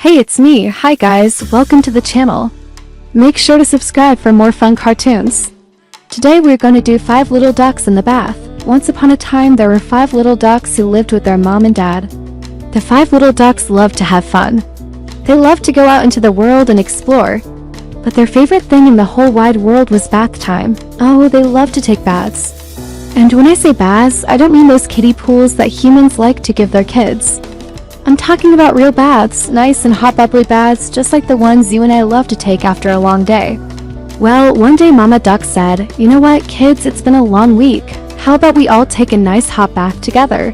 Hey, it's me. Hi guys, welcome to the channel. Make sure to subscribe for more fun cartoons. Today we're going to do 5 little ducks in the bath. Once upon a time there were 5 little ducks who lived with their mom and dad. The 5 little ducks loved to have fun. They loved to go out into the world and explore. But their favorite thing in the whole wide world was bath time. Oh, they loved to take baths. And when I say baths, I don't mean those kiddie pools that humans like to give their kids. I'm talking about real baths, nice and hot bubbly baths just like the ones you and I love to take after a long day. Well, one day Mama Duck said, "You know what, kids, it's been a long week. How about we all take a nice hot bath together?"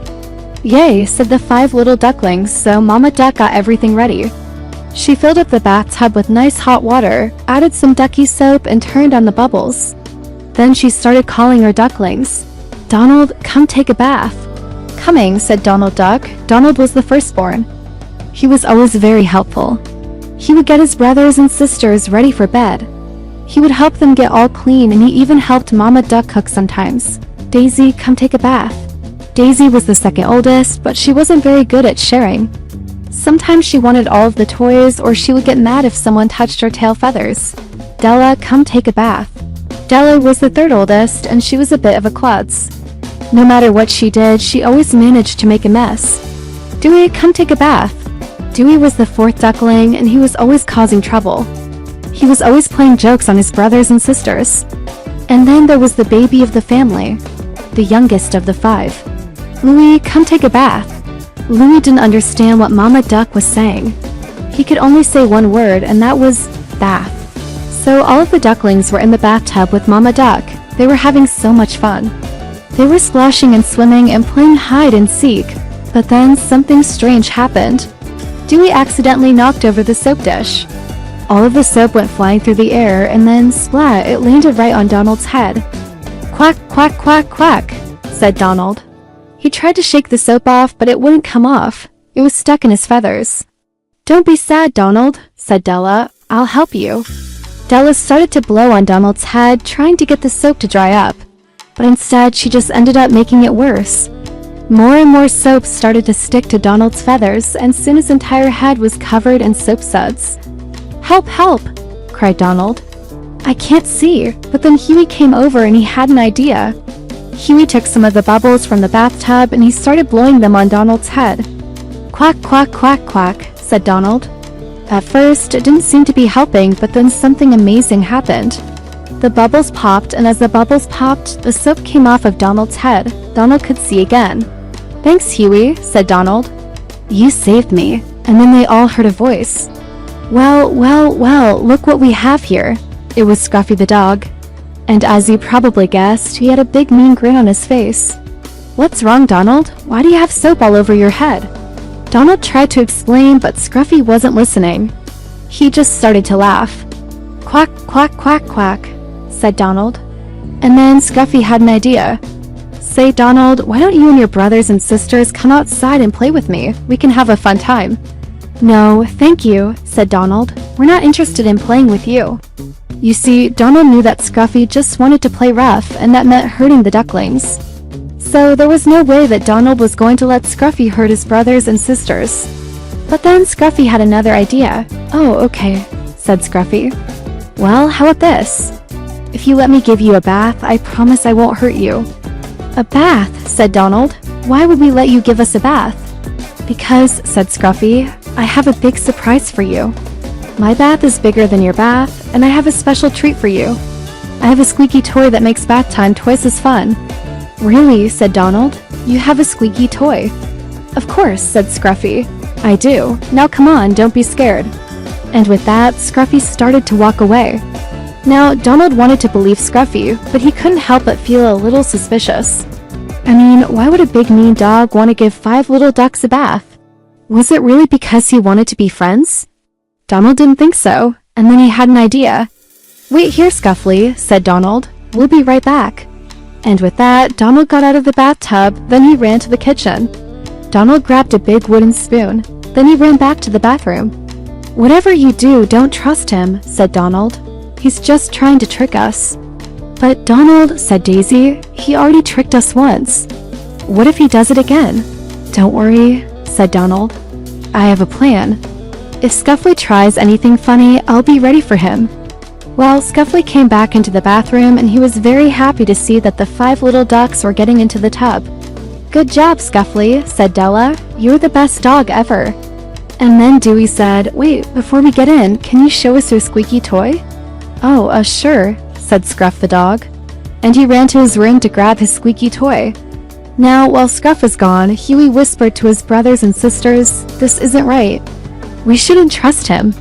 "Yay," said the 5 little ducklings, so Mama Duck got everything ready. She filled up the bathtub with nice hot water, added some ducky soap, and turned on the bubbles. Then she started calling her ducklings. "Donald, come take a bath." "Coming," said Donald Duck. Donald was the firstborn. He was always very helpful. He would get his brothers and sisters ready for bed. He would help them get all clean, and he even helped Mama Duck cook sometimes. "Daisy, come take a bath." Daisy was the second oldest, but she wasn't very good at sharing. Sometimes she wanted all of the toys, or she would get mad if someone touched her tail feathers. "Della, come take a bath." Della was the third oldest, and she was a bit of a klutz. No matter what she did, she always managed to make a mess. "Dewey, come take a bath." Dewey was the fourth duckling, and he was always causing trouble. He was always playing jokes on his brothers and sisters. And then there was the baby of the family, the youngest of the 5. "Louie, come take a bath." Louie didn't understand what Mama Duck was saying. He could only say one word, and that was bath. So all of the ducklings were in the bathtub with Mama Duck. They were having so much fun. They were splashing and swimming and playing hide and seek, but then something strange happened. Dewey accidentally knocked over the soap dish. All of the soap went flying through the air, and then, splat, it landed right on Donald's head. "Quack, quack, quack, quack," said Donald. He tried to shake the soap off, but it wouldn't come off. It was stuck in his feathers. "Don't be sad, Donald," said Della. "I'll help you." Della started to blow on Donald's head, trying to get the soap to dry up. But instead, she just ended up making it worse. More and more soap started to stick to Donald's feathers, and soon his entire head was covered in soap suds. "Help, help!" cried Donald. "I can't see," but then Huey came over and he had an idea. Huey took some of the bubbles from the bathtub and he started blowing them on Donald's head. "Quack, quack, quack, quack," said Donald. At first, it didn't seem to be helping, but then something amazing happened. The bubbles popped, and as the bubbles popped, the soap came off of Donald's head. Donald could see again. "Thanks, Huey," said Donald. "You saved me." And then they all heard a voice. Well, look what we have here." It was Scruffy the dog. And as you probably guessed, he had a big mean grin on his face. "What's wrong, Donald? Why do you have soap all over your head?" Donald tried to explain, but Scruffy wasn't listening. He just started to laugh. "Quack, quack, quack, quack," said Donald. And then Scruffy had an idea. "Say, Donald, why don't you and your brothers and sisters come outside and play with me? We can have a fun time." "No, thank you," said Donald. "We're not interested in playing with you." You see, Donald knew that Scruffy just wanted to play rough, and that meant hurting the ducklings. So there was no way that Donald was going to let Scruffy hurt his brothers and sisters. But then Scruffy had another idea. "Oh, okay," said Scruffy. "Well, how about this? If you let me give you a bath, I promise I won't hurt you." "A bath?" said Donald. "Why would we let you give us a bath?" "Because," said Scruffy, "I have a big surprise for you. My bath is bigger than your bath, and I have a special treat for you. I have a squeaky toy that makes bath time twice as fun." "Really?" said Donald. "You have a squeaky toy?" "Of course," said Scruffy. "I do. Now come on, don't be scared." And with that, Scruffy started to walk away. Now, Donald wanted to believe Scruffy, but he couldn't help but feel a little suspicious. I mean, why would a big mean dog want to give 5 little ducks a bath? Was it really because he wanted to be friends? Donald didn't think so, and then he had an idea. "Wait here, Scuffly," said Donald. "We'll be right back." And with that, Donald got out of the bathtub, then he ran to the kitchen. Donald grabbed a big wooden spoon, then he ran back to the bathroom. "Whatever you do, don't trust him," said Donald. "He's just trying to trick us." "But Donald," said Daisy, "he already tricked us once. What if he does it again?" "Don't worry," said Donald. "I have a plan." If Scuffly tries anything funny, I'll be ready for him. Well, Scuffly came back into the bathroom and he was very happy to see that the 5 little ducks were getting into the tub. "Good job, Scuffly," said Della. "You're the best dog ever." And then Dewey said, "Wait, before we get in, can you show us your squeaky toy?" "Oh, sure," said Scruff the dog. And he ran to his room to grab his squeaky toy. Now, while Scruff was gone, Huey whispered to his brothers and sisters, "This isn't right. We shouldn't trust him."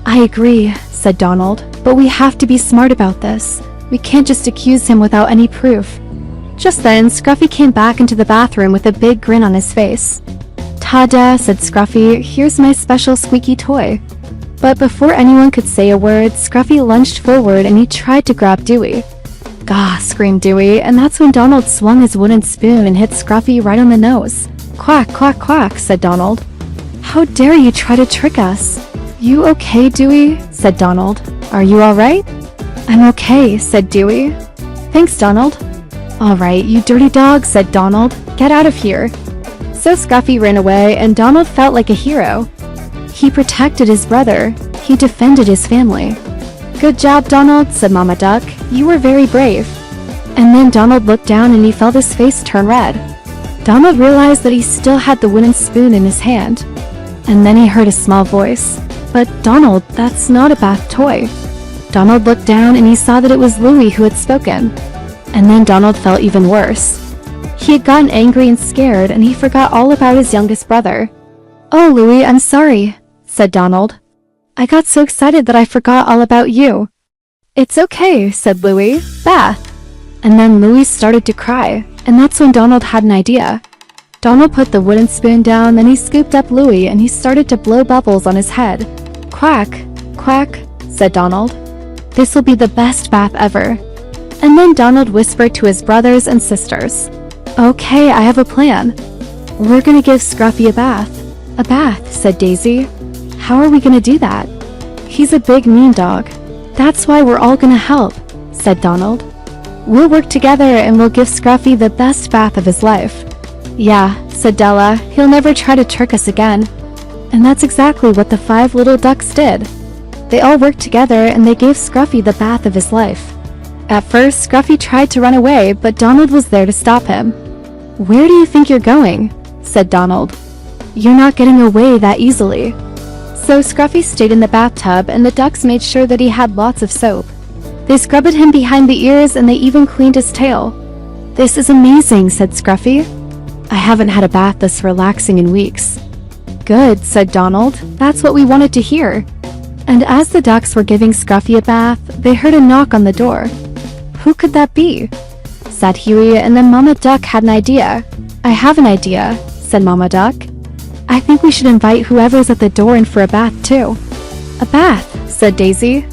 "I agree," said Donald, "but we have to be smart about this. We can't just accuse him without any proof." Just then, Scruffy came back into the bathroom with a big grin on his face. "Ta-da," said Scruffy, "here's my special squeaky toy." But before anyone could say a word, Scruffy lunged forward and he tried to grab Dewey. "Gah," screamed Dewey, and that's when Donald swung his wooden spoon and hit Scruffy right on the nose. "Quack, quack, quack," said Donald. "How dare you try to trick us?" "You okay, Dewey?" said Donald. "Are you alright?" "I'm okay," said Dewey. "Thanks, Donald." "Alright, you dirty dog," said Donald. "Get out of here." So Scruffy ran away and Donald felt like a hero. He protected his brother. He defended his family. "Good job, Donald," said Mama Duck. "You were very brave." And then Donald looked down and he felt his face turn red. Donald realized that he still had the wooden spoon in his hand. And then he heard a small voice. "But Donald, that's not a bath toy." Donald looked down and he saw that it was Louie who had spoken. And then Donald felt even worse. He had gotten angry and scared and he forgot all about his youngest brother. "Oh, Louie, I'm sorry," said Donald. "I got so excited that I forgot all about you." "It's okay," said Louie. "Bath." And then Louie started to cry, and that's when Donald had an idea. Donald put the wooden spoon down, then he scooped up Louie and he started to blow bubbles on his head. "Quack, quack," said Donald. "This will be the best bath ever." And then Donald whispered to his brothers and sisters. "Okay, I have a plan. We're gonna give Scruffy a bath." "A bath," said Daisy. "How are we gonna do that?" "He's a big mean dog." "That's why we're all gonna help," said Donald. "We'll work together and we'll give Scruffy the best bath of his life." "Yeah," said Della, "he'll never try to trick us again." And that's exactly what the 5 little ducks did. They all worked together and they gave Scruffy the bath of his life. At first, Scruffy tried to run away, but Donald was there to stop him. "Where do you think you're going?" said Donald. "You're not getting away that easily." So Scruffy stayed in the bathtub and the ducks made sure that he had lots of soap. They scrubbed him behind the ears and they even cleaned his tail. "This is amazing," said Scruffy. "I haven't had a bath this relaxing in weeks." "Good," said Donald. "That's what we wanted to hear." And as the ducks were giving Scruffy a bath, they heard a knock on the door. "Who could that be?" said Huey, and then Mama Duck had an idea. "I have an idea," said Mama Duck. "I think we should invite whoever's at the door in for a bath too." "A bath," said Daisy.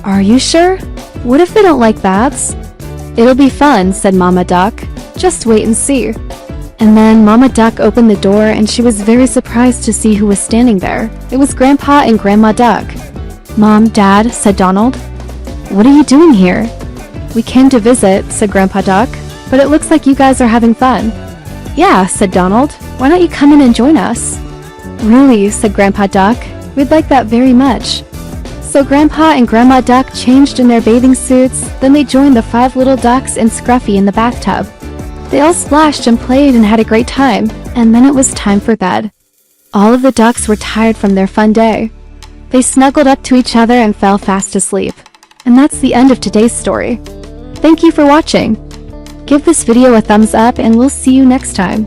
"Are you sure? What if they don't like baths?" "It'll be fun," said Mama Duck. "Just wait and see." And then Mama Duck opened the door and she was very surprised to see who was standing there. It was Grandpa and Grandma Duck. "Mom, Dad," said Donald. "What are you doing here?" "We came to visit," said Grandpa Duck, "but it looks like you guys are having fun." "Yeah," said Donald. "Why don't you come in and join us?" "Really," said Grandpa Duck. "We'd like that very much." So Grandpa and Grandma Duck changed in their bathing suits, then they joined the 5 little ducks and Scruffy in the bathtub. They all splashed and played and had a great time, and then it was time for bed. All of the ducks were tired from their fun day. They snuggled up to each other and fell fast asleep. And that's the end of today's story. Thank you for watching. Give this video a thumbs up and we'll see you next time.